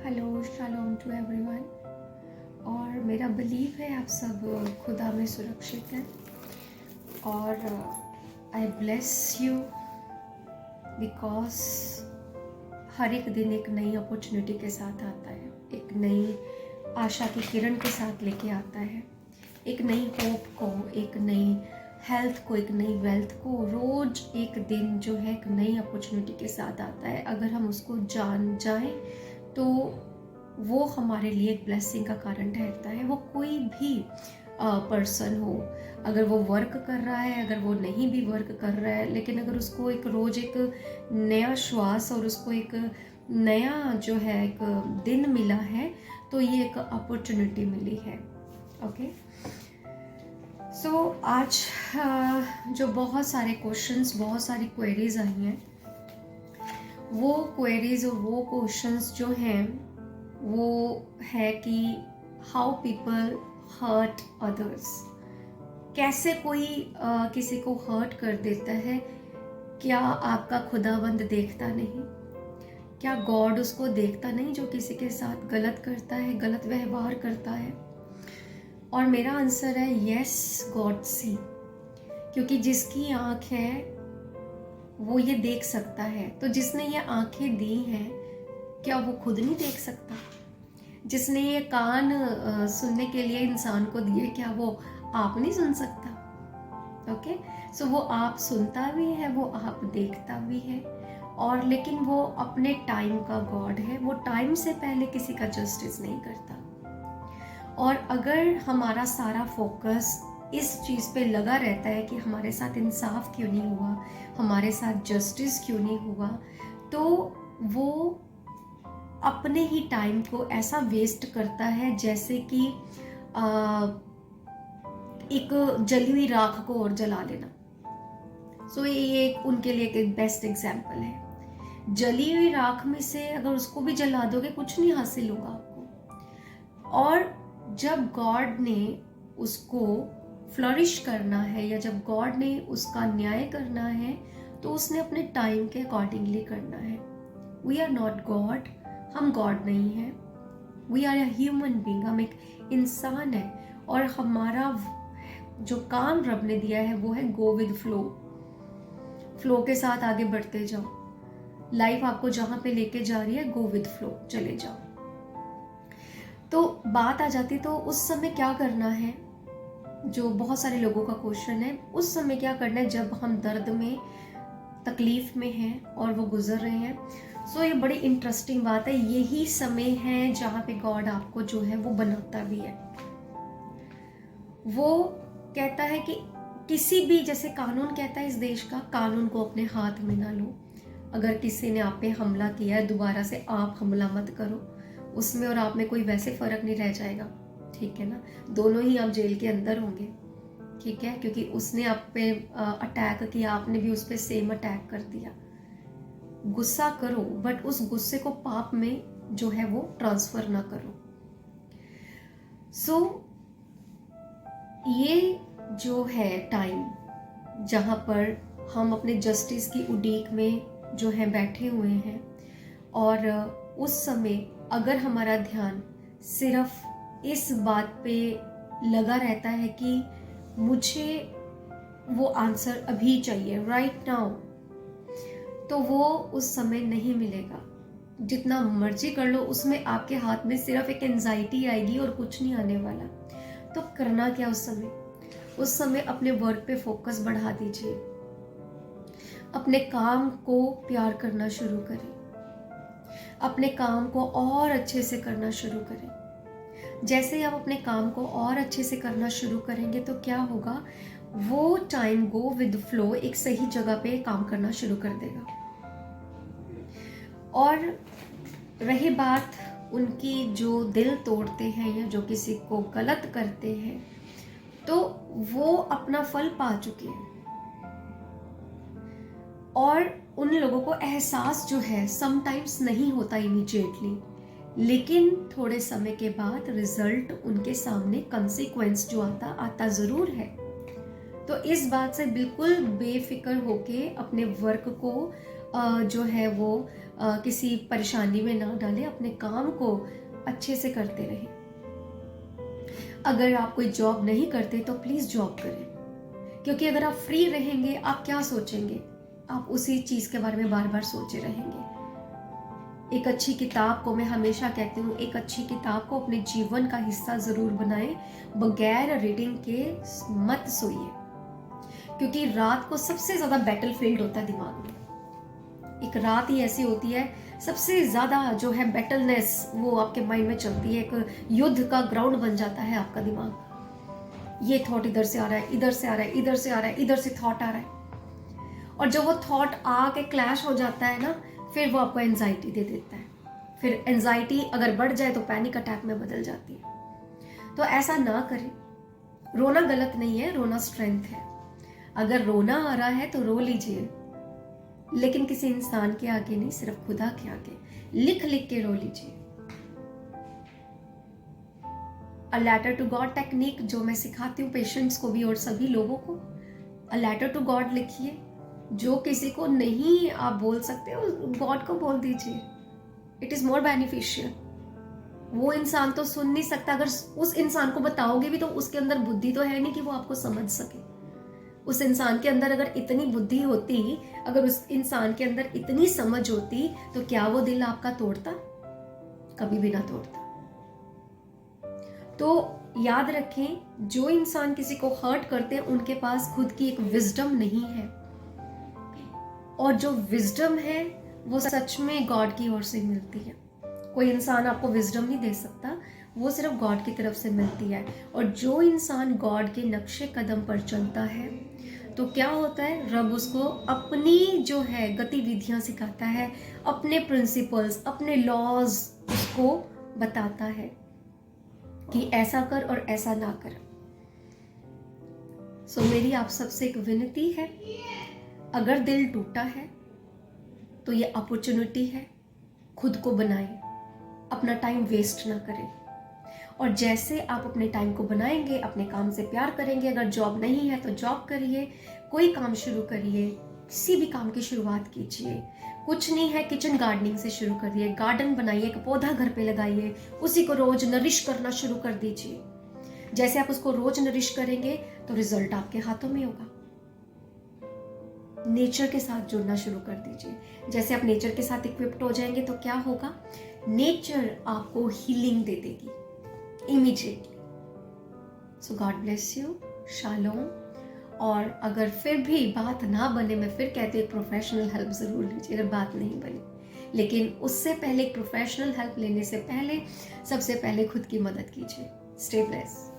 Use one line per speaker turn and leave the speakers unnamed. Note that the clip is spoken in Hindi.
Hello shalom to everyone. और मेरा बिलीव है आप सब खुदा में सुरक्षित हैं और आई ब्लेस यू बिकॉज हर एक दिन एक नई अपॉर्चुनिटी के साथ आता है, एक नई आशा की किरण के साथ लेके आता है, एक नई होप को, एक नई हेल्थ को, एक नई वेल्थ को। रोज एक दिन जो है एक नई अपॉर्चुनिटी के साथ आता है। अगर हम उसको जान जाएं तो वो हमारे लिए एक ब्लेसिंग का कारण ठहरता है। वो कोई भी पर्सन हो, अगर वो वर्क कर रहा है, अगर वो नहीं भी वर्क कर रहा है, लेकिन अगर उसको एक रोज एक नया श्वास और उसको एक नया जो है एक दिन मिला है, तो ये एक अपॉर्चुनिटी मिली है। ओके, सो आज जो बहुत सारे क्वेश्चंस, बहुत सारी क्वेरीज आई हैं, वो क्वेरीज और वो क्वेश्चंस जो हैं वो है कि हाउ पीपल हर्ट अदर्स। कैसे कोई किसी को हर्ट कर देता है। क्या आपका खुदावंद देखता नहीं? क्या गॉड उसको देखता नहीं जो किसी के साथ गलत करता है, गलत व्यवहार करता है? और मेरा आंसर है यस, गॉड सी। क्योंकि जिसकी आंख है वो ये देख सकता है। तो जिसने ये आंखें दी हैं, क्या वो खुद नहीं देख सकता? जिसने ये कान सुनने के लिए इंसान को दिए, क्या वो आप नहीं सुन सकता? ओके, सो वो आप सुनता भी है, वो आप देखता भी है, और लेकिन वो अपने टाइम का गॉड है। वो टाइम से पहले किसी का जस्टिस नहीं करता। और अगर हमारा सारा फोकस इस चीज़ पे लगा रहता है कि हमारे साथ इंसाफ क्यों नहीं हुआ, हमारे साथ जस्टिस क्यों नहीं हुआ, तो वो अपने ही टाइम को ऐसा वेस्ट करता है जैसे कि एक जली हुई राख को और जला लेना। सो ये एक उनके लिए एक बेस्ट एग्जाम्पल है। जली हुई राख में से अगर उसको भी जला दोगे, कुछ नहीं हासिल होगा आपको। और जब गॉड ने उसको फ्लरिश करना है, या जब गॉड ने उसका न्याय करना है, तो उसने अपने टाइम के अकॉर्डिंगली करना है। वी आर नॉट गॉड, हम गॉड नहीं हैं। We are a human being, हम एक इंसान है, और हमारा जो काम रब ने दिया है वो है गो विद फ्लो। फ्लो के साथ आगे बढ़ते जाओ। लाइफ आपको जहां पे लेके जा रही है, गो विद फ्लो, चले जाओ। तो बात आ जाती, तो उस समय क्या करना है, जो बहुत सारे लोगों का क्वेश्चन है, उस समय क्या करना है जब हम दर्द में, तकलीफ में हैं और वो गुजर रहे हैं। सो ये बड़ी इंटरेस्टिंग बात है। यही समय है जहाँ पे गॉड आपको जो है वो बनाता भी है। वो कहता है कि किसी भी, जैसे कानून कहता है इस देश का, कानून को अपने हाथ में ना लो। अगर किसी ने आप पे हमला किया है, दोबारा से आप हमला मत करो। उसमें और आप में कोई वैसे फर्क नहीं रह जाएगा, ठीक है ना? दोनों ही आप जेल के अंदर होंगे, ठीक है? क्योंकि उसने आप पे अटैक किया, आपने भी उस पर सेम अटैक कर दिया। गुस्सा करो, बट उस गुस्से को पाप में जो है वो ट्रांसफर ना करो। सो ये जो है टाइम जहाँ पर हम अपने जस्टिस की उड़ीक में जो है बैठे हुए हैं, और उस समय अगर हमारा ध्यान सिर्फ इस बात पे लगा रहता है कि मुझे वो आंसर अभी चाहिए, राइट नाउ, तो वो उस समय नहीं मिलेगा। जितना मर्जी कर लो, उसमें आपके हाथ में सिर्फ एक एंजाइटी आएगी और कुछ नहीं आने वाला। तो करना क्या उस समय? उस समय अपने वर्क पे फोकस बढ़ा दीजिए। अपने काम को प्यार करना शुरू करें। अपने काम को और अच्छे से करना शुरू करें। जैसे ही आप अपने काम को और अच्छे से करना शुरू करेंगे, तो क्या होगा, वो टाइम गो विद फ्लो एक सही जगह पे काम करना शुरू कर देगा। और रही बात उनकी जो दिल तोड़ते हैं या जो किसी को गलत करते हैं, तो वो अपना फल पा चुके हैं। और उन लोगों को एहसास जो है समटाइम्स नहीं होता इमीडिएटली, लेकिन थोड़े समय के बाद रिजल्ट उनके सामने, कंसीक्वेंस जो आता जरूर है। तो इस बात से बिल्कुल बेफिक्र होके अपने वर्क को जो है वो किसी परेशानी में ना डालें, अपने काम को अच्छे से करते रहें। अगर आप कोई जॉब नहीं करते तो प्लीज़ जॉब करें, क्योंकि अगर आप फ्री रहेंगे आप क्या सोचेंगे, आप उसी चीज़ के बारे में बार बार सोचे रहेंगे। एक अच्छी किताब को मैं हमेशा कहती हूँ, एक अच्छी किताब को अपने जीवन का हिस्सा ज़रूर बनाएं, बगैर रीडिंग के मत सोइए, क्योंकि रात को सबसे ज़्यादा बैटलफील्ड होता है दिमाग में। एक रात ही ऐसी होती है सबसे ज़्यादा जो है बैटलनेस वो आपके माइंड में चलती है, एक युद्ध का ग्राउंड बन जाता है आपका दिमाग। ये थॉट इधर से आ रहा है, इधर से आ रहा है, इधर से आ रहा है, इधर से थॉट आ रहा है, और जब वो थॉट आके क्लैश हो जाता है ना, फिर वो आपको एंजाइटी दे देता है। फिर एंजाइटी अगर बढ़ जाए तो पैनिक अटैक में बदल जाती है। तो ऐसा ना करें। रोना गलत नहीं है, रोना स्ट्रेंथ है। अगर रोना आ रहा है तो रो लीजिए, लेकिन किसी इंसान के आगे नहीं, सिर्फ खुदा के आगे लिख लिख के रो लीजिए। A letter to God technique जो मैं सिखाती हूँ पेशेंट्स को भी और सभी लोगों को, अ लेटर टू गॉड लिखिए। जो किसी को नहीं आप बोल सकते गॉड को बोल दीजिए, इट इज मोर बेनिफिशियल। वो इंसान तो सुन नहीं सकता, अगर उस इंसान को बताओगे भी तो उसके अंदर बुद्धि तो है नहीं कि वो आपको समझ सके। उस इंसान के अंदर अगर इतनी बुद्धि होती, अगर उस इंसान के अंदर इतनी समझ होती, तो क्या वो दिल आपका तोड़ता? कभी भी ना तोड़ता। तो याद रखें, जो इंसान किसी को हर्ट करते हैं उनके पास खुद की एक विजडम नहीं है, और जो विजडम है वो सच में गॉड की ओर से मिलती है। कोई इंसान आपको विजडम नहीं दे सकता, वो सिर्फ गॉड की तरफ से मिलती है। और जो इंसान गॉड के नक्शे कदम पर चलता है तो क्या होता है, रब उसको अपनी जो है गतिविधियां सिखाता है, अपने प्रिंसिपल्स, अपने लॉज उसको बताता है कि ऐसा कर और ऐसा ना कर। सो मेरी आप सबसे एक विनती है, अगर दिल टूटा है तो ये अपॉर्चुनिटी है, खुद को बनाएं, अपना टाइम वेस्ट ना करें। और जैसे आप अपने टाइम को बनाएंगे, अपने काम से प्यार करेंगे, अगर जॉब नहीं है तो जॉब करिए, कोई काम शुरू करिए, किसी भी काम की शुरुआत कीजिए। कुछ नहीं है, किचन गार्डनिंग से शुरू करिए, गार्डन बनाइए, एक पौधा घर पे लगाइए, उसी को रोज नरिश करना शुरू कर दीजिए। जैसे आप उसको रोज नरिश करेंगे तो रिजल्ट आपके हाथों में होगा। नेचर के साथ जुड़ना शुरू कर दीजिए। जैसे आप नेचर के साथ इक्विप्ड हो जाएंगे तो क्या होगा, नेचर आपको हीलिंग दे देगी immediately. So God bless you, shalom. और अगर फिर भी बात ना बने, मैं फिर कहती हूँ प्रोफेशनल हेल्प जरूर लीजिए अगर बात नहीं बनी। लेकिन उससे पहले, प्रोफेशनल हेल्प लेने से पहले सबसे पहले खुद की मदद कीजिए। Stay blessed.